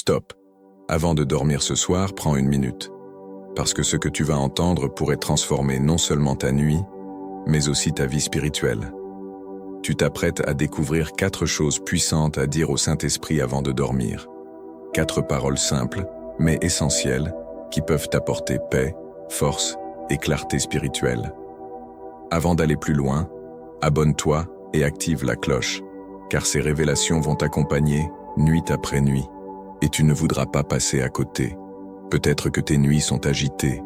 Stop. Avant de dormir ce soir, prends une minute. Parce que ce que tu vas entendre pourrait transformer non seulement ta nuit, mais aussi ta vie spirituelle. Tu t'apprêtes à découvrir 4 choses puissantes à dire au Saint-Esprit avant de dormir. 4 paroles simples, mais essentielles, qui peuvent t'apporter paix, force et clarté spirituelle. Avant d'aller plus loin, abonne-toi et active la cloche, car ces révélations vont t'accompagner nuit après nuit, et tu ne voudras pas passer à côté. Peut-être que tes nuits sont agitées,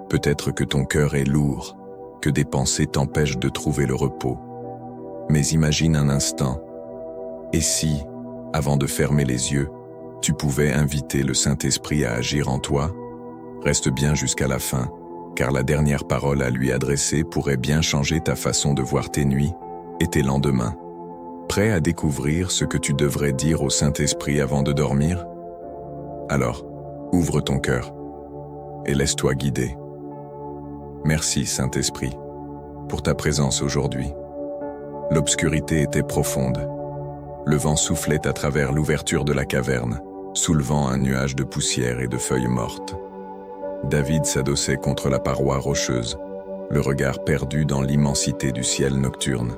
peut-être que ton cœur est lourd, que des pensées t'empêchent de trouver le repos. Mais imagine un instant, et si, avant de fermer les yeux, tu pouvais inviter le Saint-Esprit à agir en toi? Reste bien jusqu'à la fin, car la dernière parole à lui adresser pourrait bien changer ta façon de voir tes nuits et tes lendemains. Prêt à découvrir ce que tu devrais dire au Saint-Esprit avant de dormir? Alors, ouvre ton cœur et laisse-toi guider. Merci Saint-Esprit pour ta présence aujourd'hui. L'obscurité était profonde. Le vent soufflait à travers l'ouverture de la caverne, soulevant un nuage de poussière et de feuilles mortes. David s'adossait contre la paroi rocheuse, le regard perdu dans l'immensité du ciel nocturne.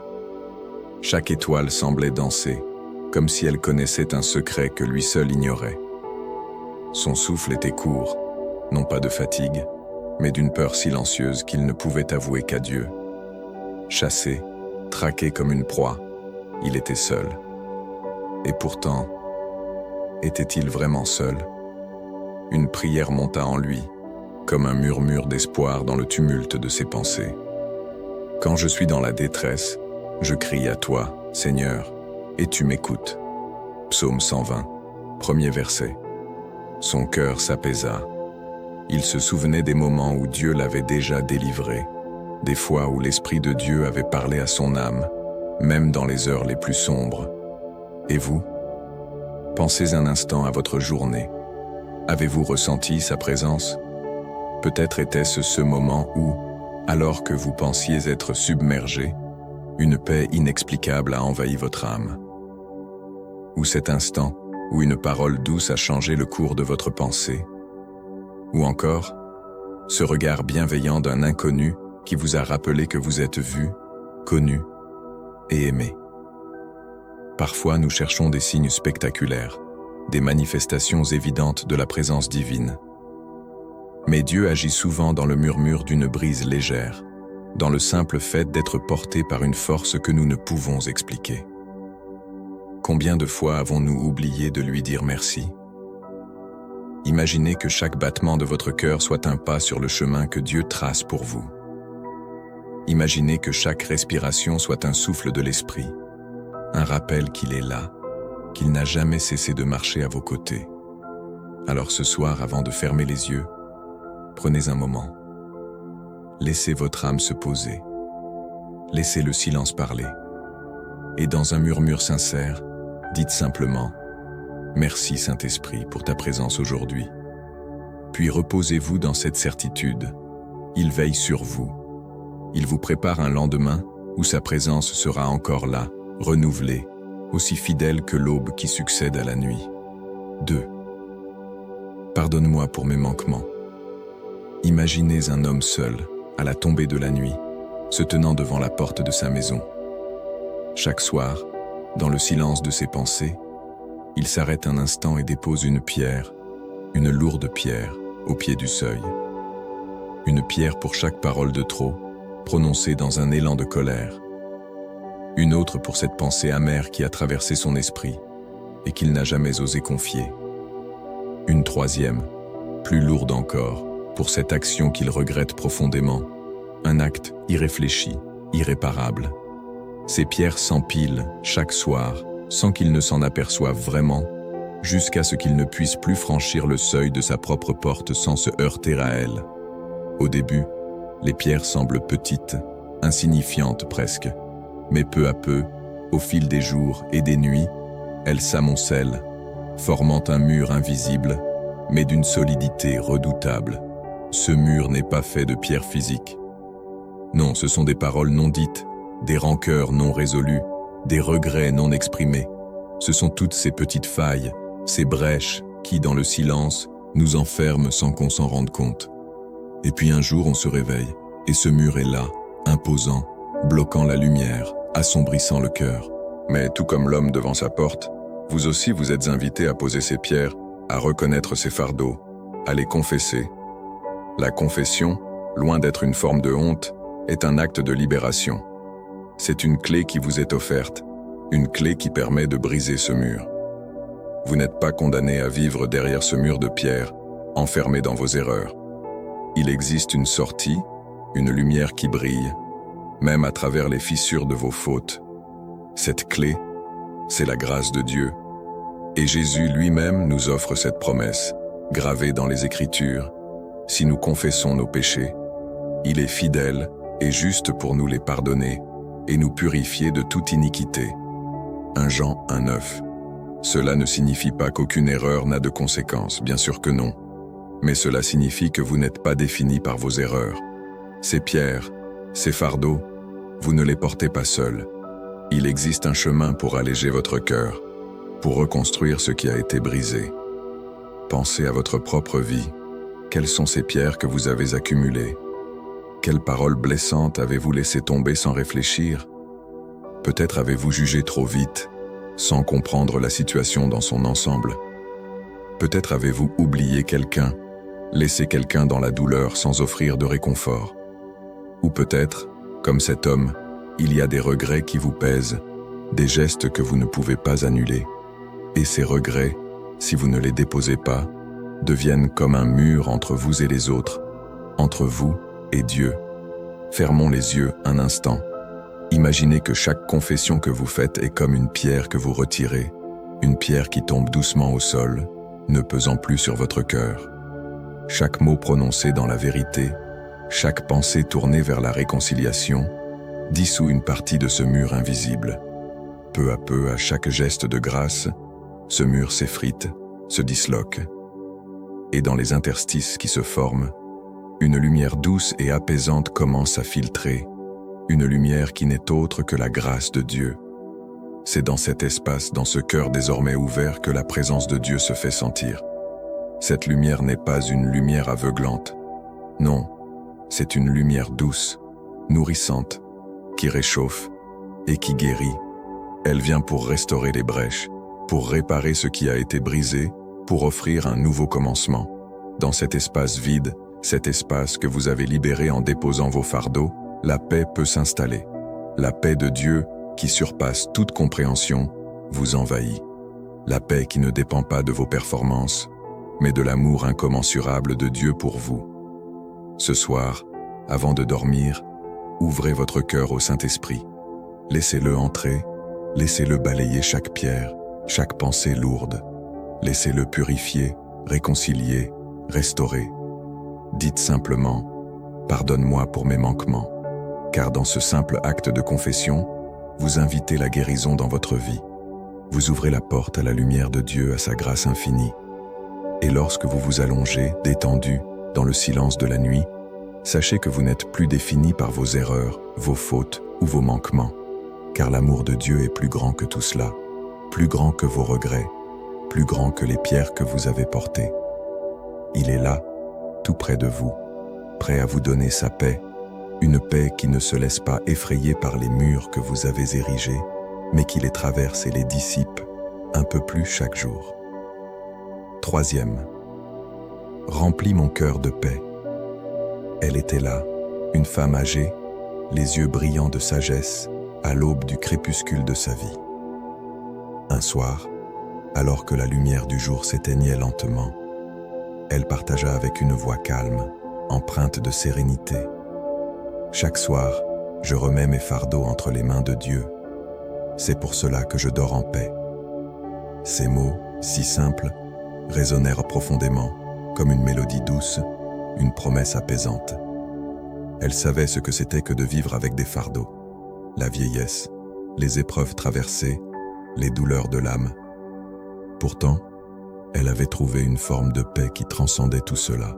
Chaque étoile semblait danser, comme si elle connaissait un secret que lui seul ignorait. Son souffle était court, non pas de fatigue, mais d'une peur silencieuse qu'il ne pouvait avouer qu'à Dieu. Chassé, traqué comme une proie, il était seul. Et pourtant, était-il vraiment seul? Une prière monta en lui, comme un murmure d'espoir dans le tumulte de ses pensées. Quand je suis dans la détresse, je crie à toi, Seigneur, et tu m'écoutes. Psaume 120, premier verset. Son cœur s'apaisa. Il se souvenait des moments où Dieu l'avait déjà délivré, des fois où l'Esprit de Dieu avait parlé à son âme, même dans les heures les plus sombres. Et vous? Pensez un instant à votre journée. Avez-vous ressenti sa présence? Peut-être était-ce ce moment où, alors que vous pensiez être submergé, une paix inexplicable a envahi votre âme. Ou cet instant où une parole douce a changé le cours de votre pensée. Ou encore, ce regard bienveillant d'un inconnu qui vous a rappelé que vous êtes vu, connu et aimé. Parfois, nous cherchons des signes spectaculaires, des manifestations évidentes de la présence divine. Mais Dieu agit souvent dans le murmure d'une brise légère, dans le simple fait d'être porté par une force que nous ne pouvons expliquer. Combien de fois avons-nous oublié de lui dire merci? Imaginez que chaque battement de votre cœur soit un pas sur le chemin que Dieu trace pour vous. Imaginez que chaque respiration soit un souffle de l'esprit, un rappel qu'il est là, qu'il n'a jamais cessé de marcher à vos côtés. Alors ce soir, avant de fermer les yeux, prenez un moment. Laissez votre âme se poser. Laissez le silence parler. Et dans un murmure sincère, dites simplement « Merci Saint-Esprit pour ta présence aujourd'hui ». Puis reposez-vous dans cette certitude. Il veille sur vous. Il vous prépare un lendemain où sa présence sera encore là, renouvelée, aussi fidèle que l'aube qui succède à la nuit. 2. Pardonne-moi pour mes manquements. Imaginez un homme seul, à la tombée de la nuit, se tenant devant la porte de sa maison. Chaque soir, dans le silence de ses pensées, il s'arrête un instant et dépose une pierre, une lourde pierre, au pied du seuil. Une pierre pour chaque parole de trop, prononcée dans un élan de colère. Une autre pour cette pensée amère qui a traversé son esprit et qu'il n'a jamais osé confier. Une troisième, plus lourde encore, pour cette action qu'il regrette profondément, un acte irréfléchi, irréparable. Ces pierres s'empilent chaque soir, sans qu'il ne s'en aperçoive vraiment, jusqu'à ce qu'il ne puisse plus franchir le seuil de sa propre porte sans se heurter à elle. Au début, les pierres semblent petites, insignifiantes presque, mais peu à peu, au fil des jours et des nuits, elles s'amoncellent, formant un mur invisible, mais d'une solidité redoutable. Ce mur n'est pas fait de pierres physiques. Non, ce sont des paroles non dites, des rancœurs non résolues, des regrets non exprimés. Ce sont toutes ces petites failles, ces brèches, qui, dans le silence, nous enferme sans qu'on s'en rende compte. Et puis un jour, on se réveille, et ce mur est là, imposant, bloquant la lumière, assombrissant le cœur. Mais tout comme l'homme devant sa porte, vous aussi vous êtes invité à poser ces pierres, à reconnaître ces fardeaux, à les confesser. La confession, loin d'être une forme de honte, est un acte de libération. C'est une clé qui vous est offerte, une clé qui permet de briser ce mur. Vous n'êtes pas condamné à vivre derrière ce mur de pierre, enfermé dans vos erreurs. Il existe une sortie, une lumière qui brille, même à travers les fissures de vos fautes. Cette clé, c'est la grâce de Dieu. Et Jésus lui-même nous offre cette promesse, gravée dans les Écritures. Si nous confessons nos péchés, il est fidèle et juste pour nous les pardonner et nous purifier de toute iniquité. 1 Jean 1,9. Cela ne signifie pas qu'aucune erreur n'a de conséquences, bien sûr que non. Mais cela signifie que vous n'êtes pas défini par vos erreurs. Ces pierres, ces fardeaux, vous ne les portez pas seuls. Il existe un chemin pour alléger votre cœur, pour reconstruire ce qui a été brisé. Pensez à votre propre vie. Quelles sont ces pierres que vous avez accumulées? Quelles paroles blessantes avez-vous laissé tomber sans réfléchir? Peut-être avez-vous jugé trop vite, sans comprendre la situation dans son ensemble. Peut-être avez-vous oublié quelqu'un, laissé quelqu'un dans la douleur sans offrir de réconfort. Ou peut-être, comme cet homme, il y a des regrets qui vous pèsent, des gestes que vous ne pouvez pas annuler. Et ces regrets, si vous ne les déposez pas, deviennent comme un mur entre vous et les autres, entre vous et Dieu. Fermons les yeux un instant. Imaginez que chaque confession que vous faites est comme une pierre que vous retirez, une pierre qui tombe doucement au sol, ne pesant plus sur votre cœur. Chaque mot prononcé dans la vérité, chaque pensée tournée vers la réconciliation, dissout une partie de ce mur invisible. Peu à peu, à chaque geste de grâce, ce mur s'effrite, se disloque. Et dans les interstices qui se forment, une lumière douce et apaisante commence à filtrer, une lumière qui n'est autre que la grâce de Dieu. C'est dans cet espace, dans ce cœur désormais ouvert, que la présence de Dieu se fait sentir. Cette lumière n'est pas une lumière aveuglante. Non, c'est une lumière douce, nourrissante, qui réchauffe et qui guérit. Elle vient pour restaurer les brèches, pour réparer ce qui a été brisé, pour offrir un nouveau commencement. Dans cet espace vide, cet espace que vous avez libéré en déposant vos fardeaux, la paix peut s'installer. La paix de Dieu, qui surpasse toute compréhension, vous envahit. La paix qui ne dépend pas de vos performances, mais de l'amour incommensurable de Dieu pour vous. Ce soir, avant de dormir, ouvrez votre cœur au Saint-Esprit. Laissez-le entrer, laissez-le balayer chaque pierre, chaque pensée lourde. Laissez-le purifier, réconcilier, restaurer. Dites simplement « Pardonne-moi pour mes manquements », car dans ce simple acte de confession, vous invitez la guérison dans votre vie. Vous ouvrez la porte à la lumière de Dieu, à sa grâce infinie. Et lorsque vous vous allongez, détendu, dans le silence de la nuit, sachez que vous n'êtes plus défini par vos erreurs, vos fautes ou vos manquements, car l'amour de Dieu est plus grand que tout cela, plus grand que vos regrets, plus grand que les pierres que vous avez portées. Il est là, tout près de vous, prêt à vous donner sa paix, une paix qui ne se laisse pas effrayer par les murs que vous avez érigés, mais qui les traverse et les dissipe un peu plus chaque jour. 3e. Remplis mon cœur de paix. Elle était là, une femme âgée, les yeux brillants de sagesse, à l'aube du crépuscule de sa vie. Un soir, alors que la lumière du jour s'éteignait lentement, elle partagea avec une voix calme, empreinte de sérénité. Chaque soir, je remets mes fardeaux entre les mains de Dieu. C'est pour cela que je dors en paix. Ces mots, si simples, résonnèrent profondément, comme une mélodie douce, une promesse apaisante. Elle savait ce que c'était que de vivre avec des fardeaux, la vieillesse, les épreuves traversées, les douleurs de l'âme. Pourtant, elle avait trouvé une forme de paix qui transcendait tout cela.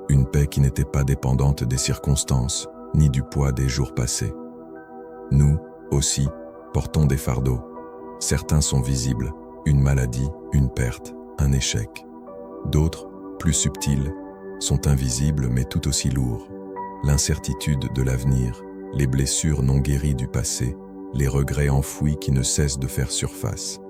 Une paix qui n'était pas dépendante des circonstances, ni du poids des jours passés. Nous, aussi, portons des fardeaux. Certains sont visibles, une maladie, une perte, un échec. D'autres, plus subtils, sont invisibles mais tout aussi lourds. L'incertitude de l'avenir, les blessures non guéries du passé, les regrets enfouis qui ne cessent de faire surface.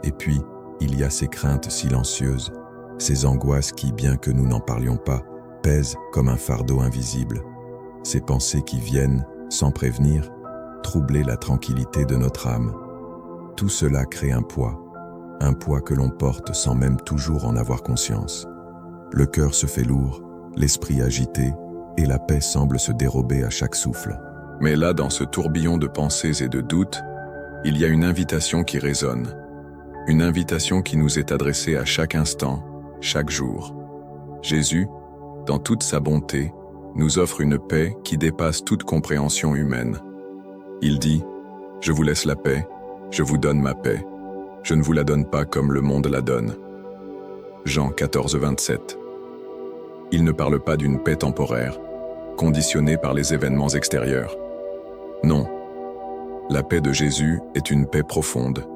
Et puis, il y a ces craintes silencieuses, ces angoisses qui, bien que nous n'en parlions pas, pèsent comme un fardeau invisible. Ces pensées qui viennent, sans prévenir, troubler la tranquillité de notre âme. Tout cela crée un poids que l'on porte sans même toujours en avoir conscience. Le cœur se fait lourd, l'esprit agité, et la paix semble se dérober à chaque souffle. Mais là, dans ce tourbillon de pensées et de doutes, il y a une invitation qui résonne. Une invitation qui nous est adressée à chaque instant, chaque jour. Jésus, dans toute sa bonté, nous offre une paix qui dépasse toute compréhension humaine. Il dit « Je vous laisse la paix, je vous donne ma paix. Je ne vous la donne pas comme le monde la donne. » Jean 14, 27. Il ne parle pas d'une paix temporaire, conditionnée par les événements extérieurs. Non. La paix de Jésus est une paix profonde,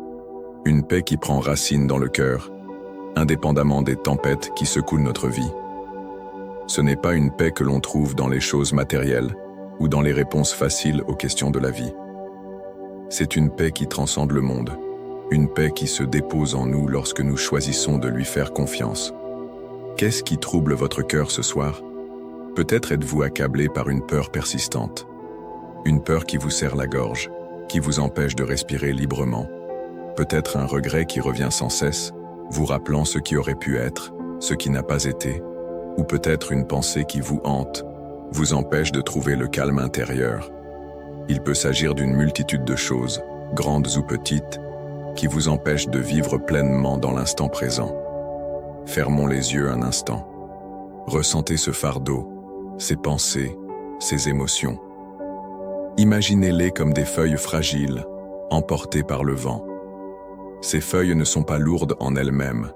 une paix qui prend racine dans le cœur, indépendamment des tempêtes qui secouent notre vie. Ce n'est pas une paix que l'on trouve dans les choses matérielles ou dans les réponses faciles aux questions de la vie. C'est une paix qui transcende le monde, une paix qui se dépose en nous lorsque nous choisissons de lui faire confiance. Qu'est-ce qui trouble votre cœur ce soir? Peut-être êtes-vous accablé par une peur persistante, une peur qui vous serre la gorge, qui vous empêche de respirer librement. Peut-être un regret qui revient sans cesse, vous rappelant ce qui aurait pu être, ce qui n'a pas été, ou peut-être une pensée qui vous hante, vous empêche de trouver le calme intérieur. Il peut s'agir d'une multitude de choses, grandes ou petites, qui vous empêchent de vivre pleinement dans l'instant présent. Fermons les yeux un instant. Ressentez ce fardeau, ces pensées, ces émotions. Imaginez-les comme des feuilles fragiles, emportées par le vent. Ces feuilles ne sont pas lourdes en elles-mêmes,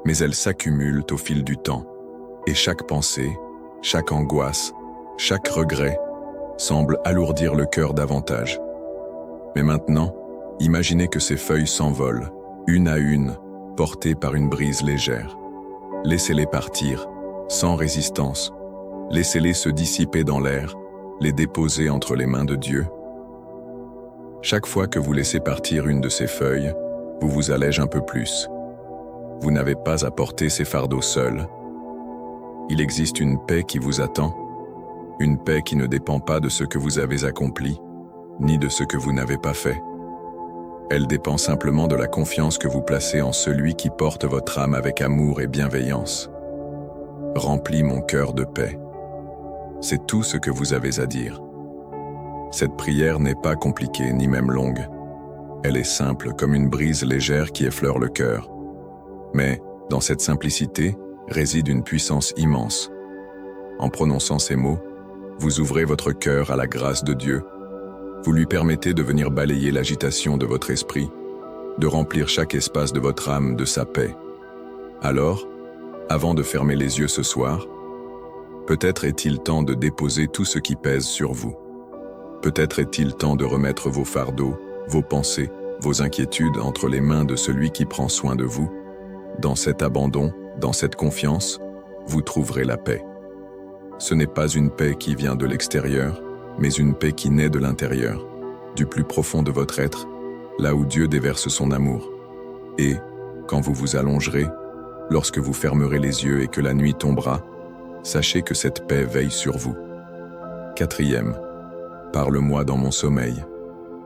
mais elles s'accumulent au fil du temps, et chaque pensée, chaque angoisse, chaque regret semble alourdir le cœur davantage. Mais maintenant, imaginez que ces feuilles s'envolent, une à une, portées par une brise légère. Laissez-les partir, sans résistance. Laissez-les se dissiper dans l'air, les déposer entre les mains de Dieu. Chaque fois que vous laissez partir une de ces feuilles, vous vous allègez un peu plus. Vous n'avez pas à porter ces fardeaux seuls. Il existe une paix qui vous attend, une paix qui ne dépend pas de ce que vous avez accompli, ni de ce que vous n'avez pas fait. Elle dépend simplement de la confiance que vous placez en celui qui porte votre âme avec amour et bienveillance. Remplis mon cœur de paix. C'est tout ce que vous avez à dire. Cette prière n'est pas compliquée ni même longue. Elle est simple comme une brise légère qui effleure le cœur. Mais, dans cette simplicité, réside une puissance immense. En prononçant ces mots, vous ouvrez votre cœur à la grâce de Dieu. Vous lui permettez de venir balayer l'agitation de votre esprit, de remplir chaque espace de votre âme de sa paix. Alors, avant de fermer les yeux ce soir, peut-être est-il temps de déposer tout ce qui pèse sur vous. Peut-être est-il temps de remettre vos fardeaux, vos pensées, vos inquiétudes entre les mains de celui qui prend soin de vous. Dans cet abandon, dans cette confiance, vous trouverez la paix. Ce n'est pas une paix qui vient de l'extérieur, mais une paix qui naît de l'intérieur, du plus profond de votre être, là où Dieu déverse son amour. Et, quand vous vous allongerez, lorsque vous fermerez les yeux et que la nuit tombera, sachez que cette paix veille sur vous. 4e. Parle-moi dans mon sommeil.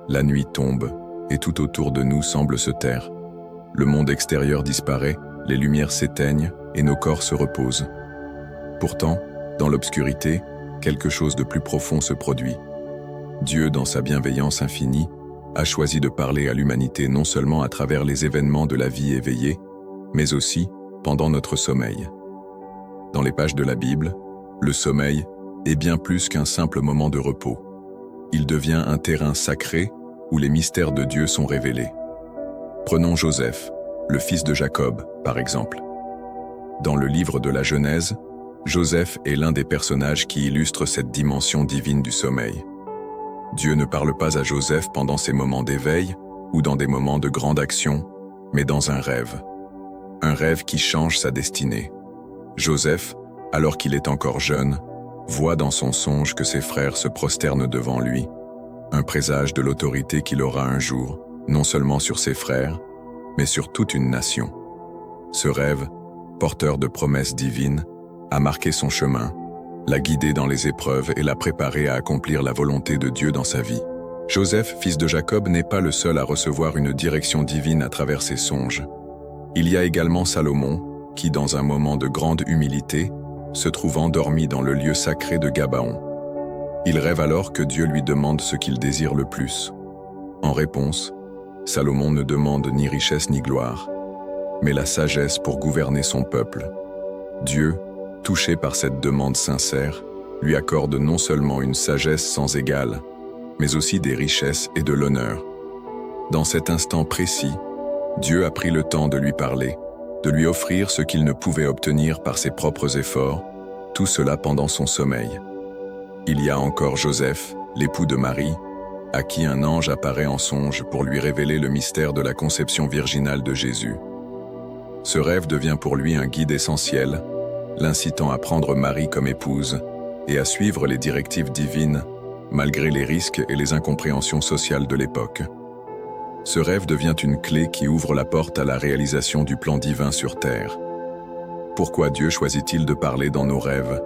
La nuit tombe, et tout autour de nous semble se taire. Le monde extérieur disparaît, les lumières s'éteignent, et nos corps se reposent. Pourtant, dans l'obscurité, quelque chose de plus profond se produit. Dieu, dans sa bienveillance infinie, a choisi de parler à l'humanité non seulement à travers les événements de la vie éveillée, mais aussi pendant notre sommeil. Dans les pages de la Bible, le sommeil est bien plus qu'un simple moment de repos. Il devient un terrain sacré où les mystères de Dieu sont révélés. Prenons Joseph, le fils de Jacob, par exemple. Dans le livre de la Genèse, Joseph est l'un des personnages qui illustrent cette dimension divine du sommeil. Dieu ne parle pas à Joseph pendant ses moments d'éveil ou dans des moments de grande action, mais dans un rêve. Un rêve qui change sa destinée. Joseph, alors qu'il est encore jeune, voit dans son songe que ses frères se prosternent devant lui, un présage de l'autorité qu'il aura un jour, non seulement sur ses frères, mais sur toute une nation. Ce rêve, porteur de promesses divines, a marqué son chemin, l'a guidé dans les épreuves et l'a préparé à accomplir la volonté de Dieu dans sa vie. Joseph, fils de Jacob, n'est pas le seul à recevoir une direction divine à travers ses songes. Il y a également Salomon, qui, dans un moment de grande humilité, se trouve endormi dans le lieu sacré de Gabaon. Il rêve alors que Dieu lui demande ce qu'il désire le plus. En réponse, Salomon ne demande ni richesse ni gloire, mais la sagesse pour gouverner son peuple. Dieu, touché par cette demande sincère, lui accorde non seulement une sagesse sans égale, mais aussi des richesses et de l'honneur. Dans cet instant précis, Dieu a pris le temps de lui parler, de lui offrir ce qu'il ne pouvait obtenir par ses propres efforts, tout cela pendant son sommeil. Il y a encore Joseph, l'époux de Marie, à qui un ange apparaît en songe pour lui révéler le mystère de la conception virginale de Jésus. Ce rêve devient pour lui un guide essentiel, l'incitant à prendre Marie comme épouse et à suivre les directives divines, malgré les risques et les incompréhensions sociales de l'époque. Ce rêve devient une clé qui ouvre la porte à la réalisation du plan divin sur terre. Pourquoi Dieu choisit-il de parler dans nos rêves?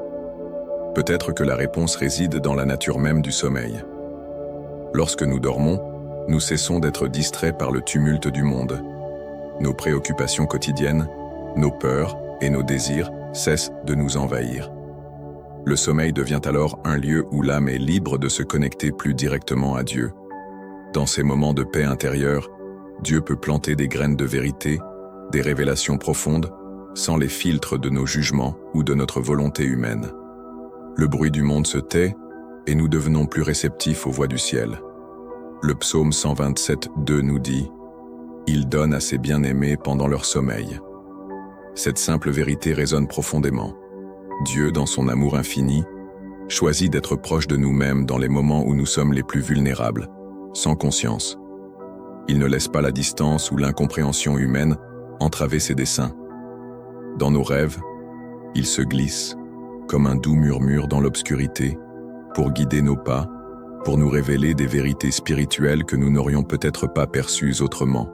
Peut-être que la réponse réside dans la nature même du sommeil. Lorsque nous dormons, nous cessons d'être distraits par le tumulte du monde. Nos préoccupations quotidiennes, nos peurs et nos désirs cessent de nous envahir. Le sommeil devient alors un lieu où l'âme est libre de se connecter plus directement à Dieu. Dans ces moments de paix intérieure, Dieu peut planter des graines de vérité, des révélations profondes, sans les filtres de nos jugements ou de notre volonté humaine. Le bruit du monde se tait et nous devenons plus réceptifs aux voix du ciel. Le psaume 127:2 nous dit « Il donne à ses bien-aimés pendant leur sommeil ». Cette simple vérité résonne profondément. Dieu, dans son amour infini, choisit d'être proche de nous-mêmes dans les moments où nous sommes les plus vulnérables, sans conscience. Il ne laisse pas la distance ou l'incompréhension humaine entraver ses desseins. Dans nos rêves, il se glisse, comme un doux murmure dans l'obscurité, pour guider nos pas, pour nous révéler des vérités spirituelles que nous n'aurions peut-être pas perçues autrement.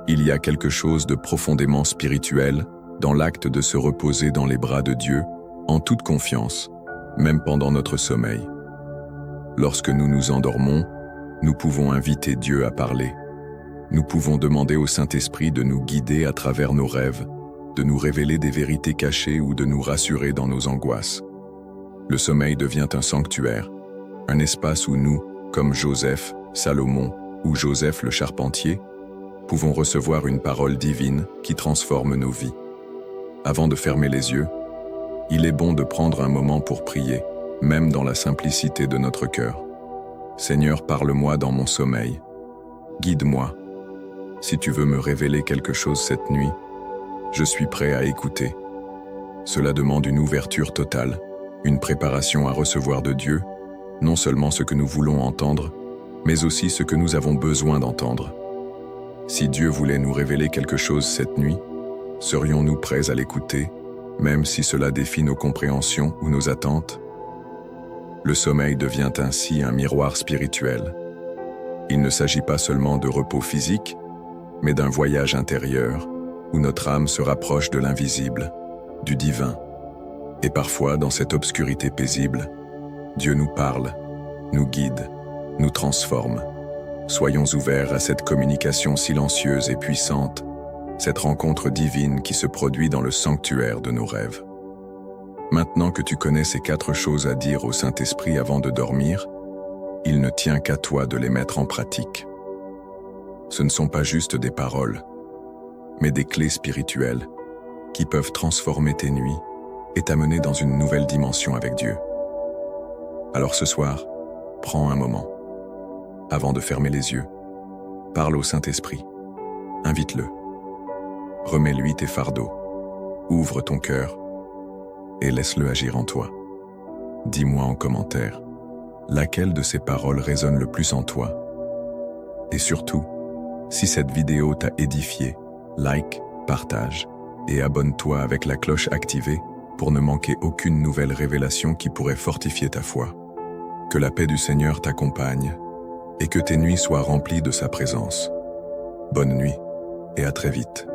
Il y a quelque chose de profondément spirituel dans l'acte de se reposer dans les bras de Dieu, en toute confiance, même pendant notre sommeil. Lorsque nous nous endormons, nous pouvons inviter Dieu à parler. Nous pouvons demander au Saint-Esprit de nous guider à travers nos rêves, de nous révéler des vérités cachées ou de nous rassurer dans nos angoisses. Le sommeil devient un sanctuaire, un espace où nous, comme Joseph, Salomon ou Joseph le charpentier, pouvons recevoir une parole divine qui transforme nos vies. Avant de fermer les yeux, il est bon de prendre un moment pour prier, même dans la simplicité de notre cœur. Seigneur, parle-moi dans mon sommeil. Guide-moi. Si tu veux me révéler quelque chose cette nuit, je suis prêt à écouter. Cela demande une ouverture totale, une préparation à recevoir de Dieu, non seulement ce que nous voulons entendre, mais aussi ce que nous avons besoin d'entendre. Si Dieu voulait nous révéler quelque chose cette nuit, serions-nous prêts à l'écouter, même si cela défie nos compréhensions ou nos attentes? Le sommeil devient ainsi un miroir spirituel. Il ne s'agit pas seulement de repos physique, mais d'un voyage intérieur où notre âme se rapproche de l'invisible, du divin. Et parfois, dans cette obscurité paisible, Dieu nous parle, nous guide, nous transforme. Soyons ouverts à cette communication silencieuse et puissante, cette rencontre divine qui se produit dans le sanctuaire de nos rêves. Maintenant que tu connais ces 4 choses à dire au Saint-Esprit avant de dormir, il ne tient qu'à toi de les mettre en pratique. Ce ne sont pas juste des paroles, mais des clés spirituelles qui peuvent transformer tes nuits et t'amener dans une nouvelle dimension avec Dieu. Alors ce soir, prends un moment. Avant de fermer les yeux, parle au Saint-Esprit. Invite-le. Remets-lui tes fardeaux. Ouvre ton cœur et laisse-le agir en toi. Dis-moi en commentaire laquelle de ces paroles résonne le plus en toi. Et surtout, si cette vidéo t'a édifié, like, partage et abonne-toi avec la cloche activée pour ne manquer aucune nouvelle révélation qui pourrait fortifier ta foi. Que la paix du Seigneur t'accompagne et que tes nuits soient remplies de sa présence. Bonne nuit et à très vite.